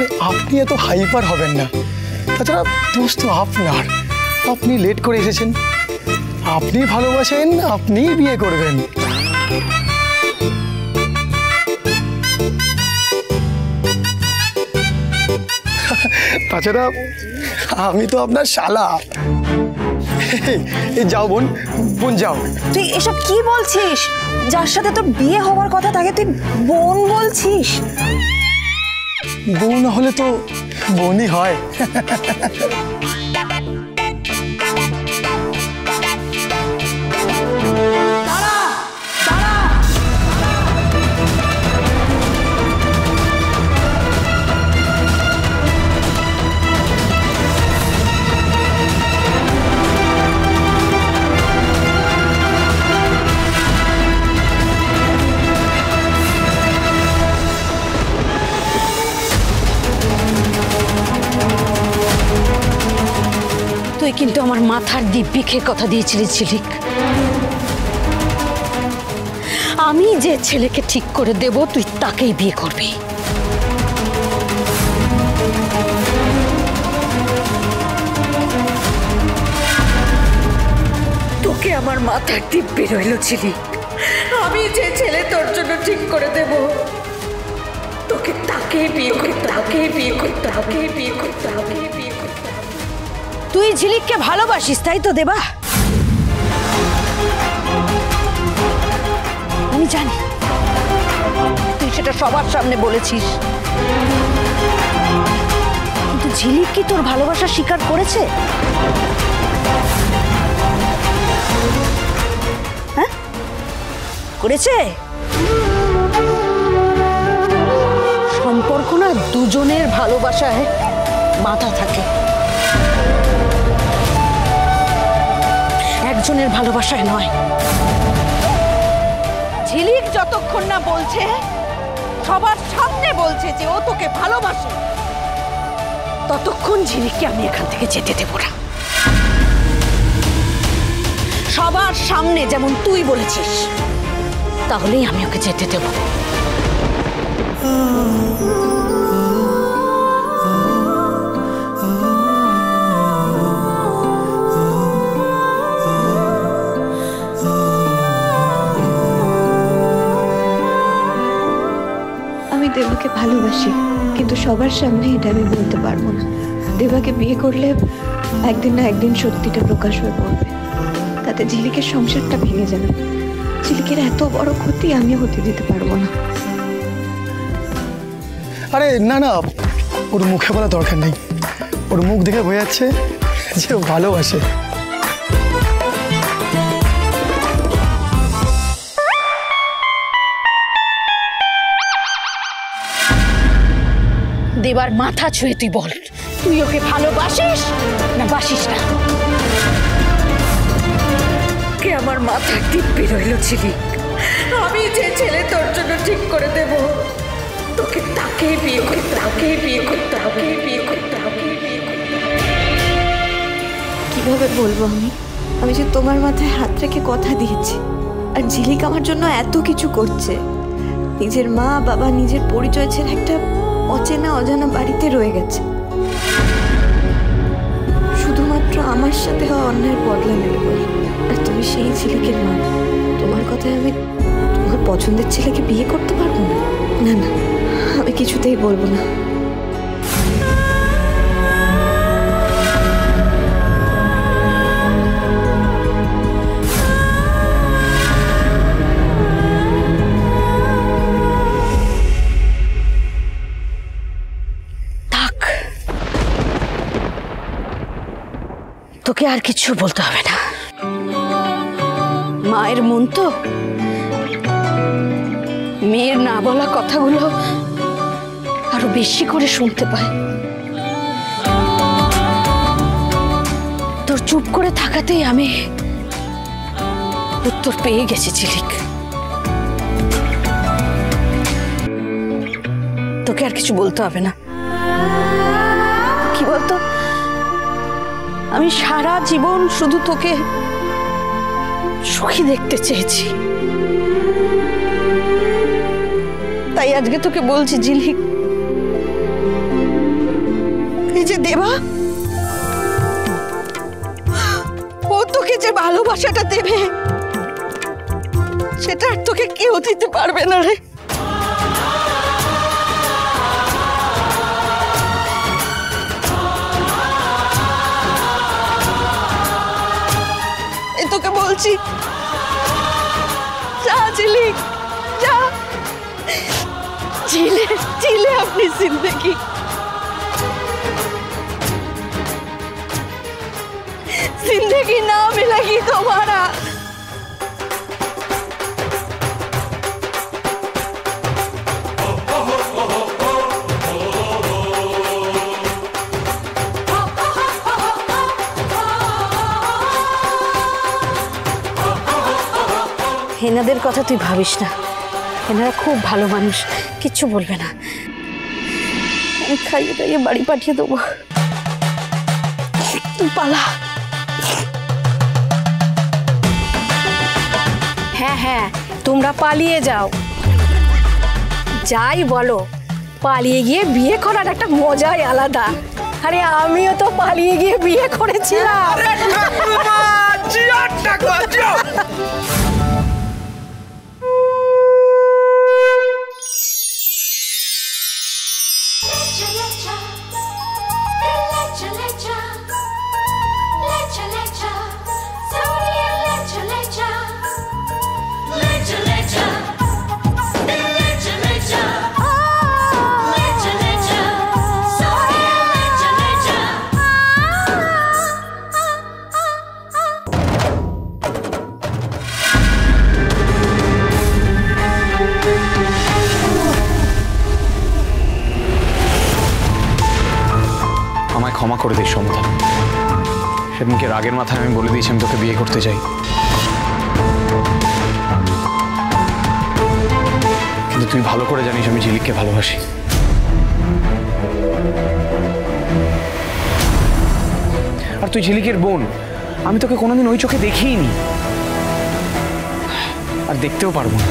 আরে আপনি এত হাইপার হবেন না, তাছাড়া দোষ তো আপনার, আপনি লেট করে এসেছেন, আপনি ভালোবাসেন, আপনিই বিয়ে করবেন। তাছাড়া আমি তো আপনার শালা। যাও বোন, বোন যাও। তুই এসব কি বলছিস? যার সাথে তোর বিয়ে হওয়ার কথা তাকে তুই বোন বলছিস? বউ না হলে তো বোনই হয়। তুই কিন্তু আমার মাথার দিব্যি খেয়ে কথা দিয়েছিলি ঝিলিক, আমি যে ছেলেকে ঠিক করে দেব তুই তাকেই বিয়ে করবি। তোকে আমার মাথার দিব্যি রইল ঝিলিক, আমি যে ছেলে তোর জন্য ঠিক করে দেব তোকে তাকেই বিয়ে করতে, তাকেই বিয়ে করতে, তাকেই বিয়ে করতে, তাকেই বিয়ে করতে। তুই ঝিলিককে ভালোবাসিস তাই তো দেবা? আমি জানি তুই সেটা সবার সামনে বলেছিস, কিন্তু ঝিলিক কি তোর ভালোবাসা স্বীকার করেছে? হ্যাঁ করেছে? সম্পর্ক না দুজনের ভালোবাসায় বাঁধা থাকে, একজনের ভালোবাসায় নয়। ঝিলিক যতক্ষণ না বলছে, সবার সামনে বলছে যে ও তোকে ভালোবাসে, ততক্ষণ ঝিলিককে আমি এখান থেকে যেতে দেব না। সবার সামনে যেমন তুই বলেছিস, তাহলেই আমি ওকে যেতে দেব। দেবাকে ভালোবাসি, কিন্তু সবার সামনে এটা আমি বলতে পারবো না। দেবাকে বিয়ে করলে একদিন না একদিন সত্যিটা প্রকাশ হয়ে পড়বে, তাতে ঝিলিকের সংসারটা ভেঙে যাবে। ঝিলিকের এত বড় ক্ষতি আমি হতে দিতে পারবো না। আরে না না, ওর মুখে বলা দরকার নেই, ওর মুখ দেখে বোঝা যাচ্ছে যে ও ভালোবাসে। দেবার মাথা ছুঁয়ে তুই বল, তুই ওকে ভালোবাসিস না বাসিস না? কে আমার মাথার দিব্যি রইল ঝিলিক, আমি যে ছেলে তোর জন্য ঠিক করে দেব তোকে তাকেই বিয়ে করতে, তাকেই বিয়ে করতে, তাকেই বিয়ে করতে, তাকেই বিয়ে করতে। কিভাবে বলবো আমি যে তোমার মাথায় হাত রেখে কথা দিয়েছি, আর ঝিলিক আমার জন্য এত কিছু করছে। নিজের মা বাবা, নিজের পরিচয় ছেড়ে একটা অচেনা অজানা বাড়িতে রয়ে গেছে, শুধুমাত্র আমার সাথে হওয়া অন্যায়ের বদলা নেবে বলে। আর তুমি সেই ঝিলিকের মা, তোমার কথায় আমি তোমার পছন্দের ছেলেকে বিয়ে করতে পারবো না? না না, আমি কিছুতেই বলবো না। তোকে আর কিছু বলতে হবে না, মায়ের মন তো মেয়ের না বলা কথাগুলো আরো বেশি করে শুনতে পায়। তোর চুপ করে থাকাতেই আমি উত্তর পেয়ে গেছি ঝিলিক। তোকে আর কিছু বলতে হবে না। কি বলতো, আমি সারা জীবন শুধু তোকে সুখী দেখতে চেয়েছি, তাই আজকে তোকে বলছি ঝিলিক, যে দেবা, ও তোকে যে ভালোবাসাটা দেবে সেটা আর তোকে কেউ দিতে পারবে না রে। এই তোকে বলছি, যা ঝিলিক যা, झीले झीले अपनी जिंदगी, जिंदगी ना मिलेगी दोबारा। হেনাদের কথা তুই ভাবিস না, এনারা খুব ভালো মানুষ, কিচ্ছু বলবে না। আমি খাইয়ে দাইয়ে বাড়ি পাঠিয়ে দেবো, তুই পালা। হ্যাঁ হ্যাঁ, তোমরা পালিয়ে যাও, যাই বলো, পালিয়ে গিয়ে বিয়ে করার একটা মজাই আলাদা। আরে আমিও তো পালিয়ে গিয়ে বিয়ে করেছিলাম। আমায় ক্ষমা করে দিস সমতা, সেদিনকে রাগের মাথায় আমি বলে দিয়েছি আমি তোকে বিয়ে করতে চাই, কিন্তু তুই ভালো করে জানিস আমি ঝিলিককে ভালোবাসি। আর তুই ঝিলিকের বোন, আমি তোকে কোনোদিন ওই চোখে দেখিইনি, আর দেখতেও পারবো না।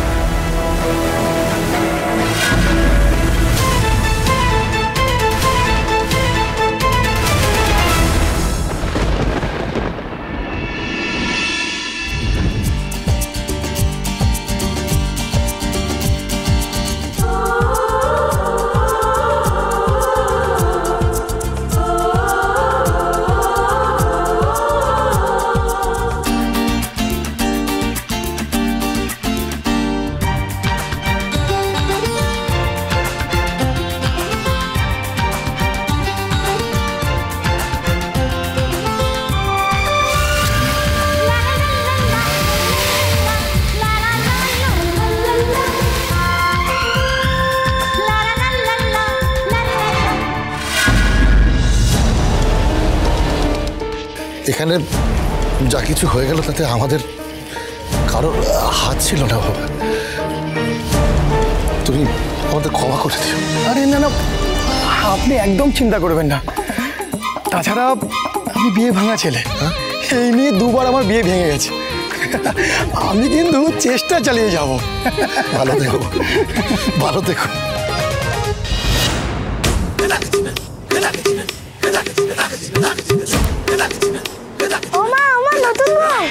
এখানে যা কিছু হয়ে গেল তাতে আমাদের কারোর হাত ছিল না বাবা, তুমি আমাদের ক্ষমা করে দিও। আরে না না, আপনি একদম চিন্তা করবেন না। তাছাড়া আমি বিয়ে ভাঙা ছেলে, এই নিয়ে দুবার আমার বিয়ে ভেঙে গেছে। আমি কিন্তু চেষ্টা চালিয়ে যাব। ভালো দেখো, ভালো দেখো। ওমা আমার নতুন বউ।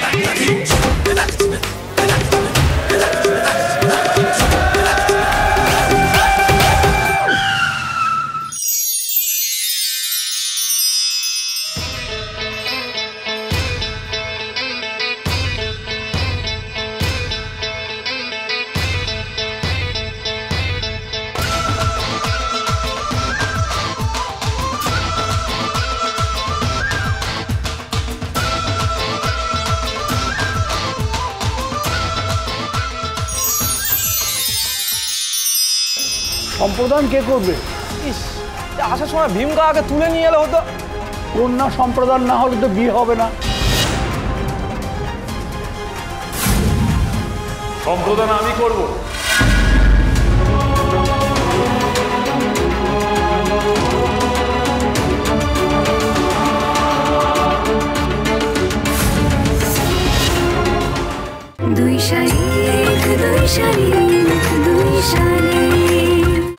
সম্প্রদান কে করবে? আসার সময় ভীমকা আগে তুলে নিয়ে এলে হতো। কন্যা সম্প্রদান না হলে তো বিয়ে হবে না। সম্প্রদান আমি করব।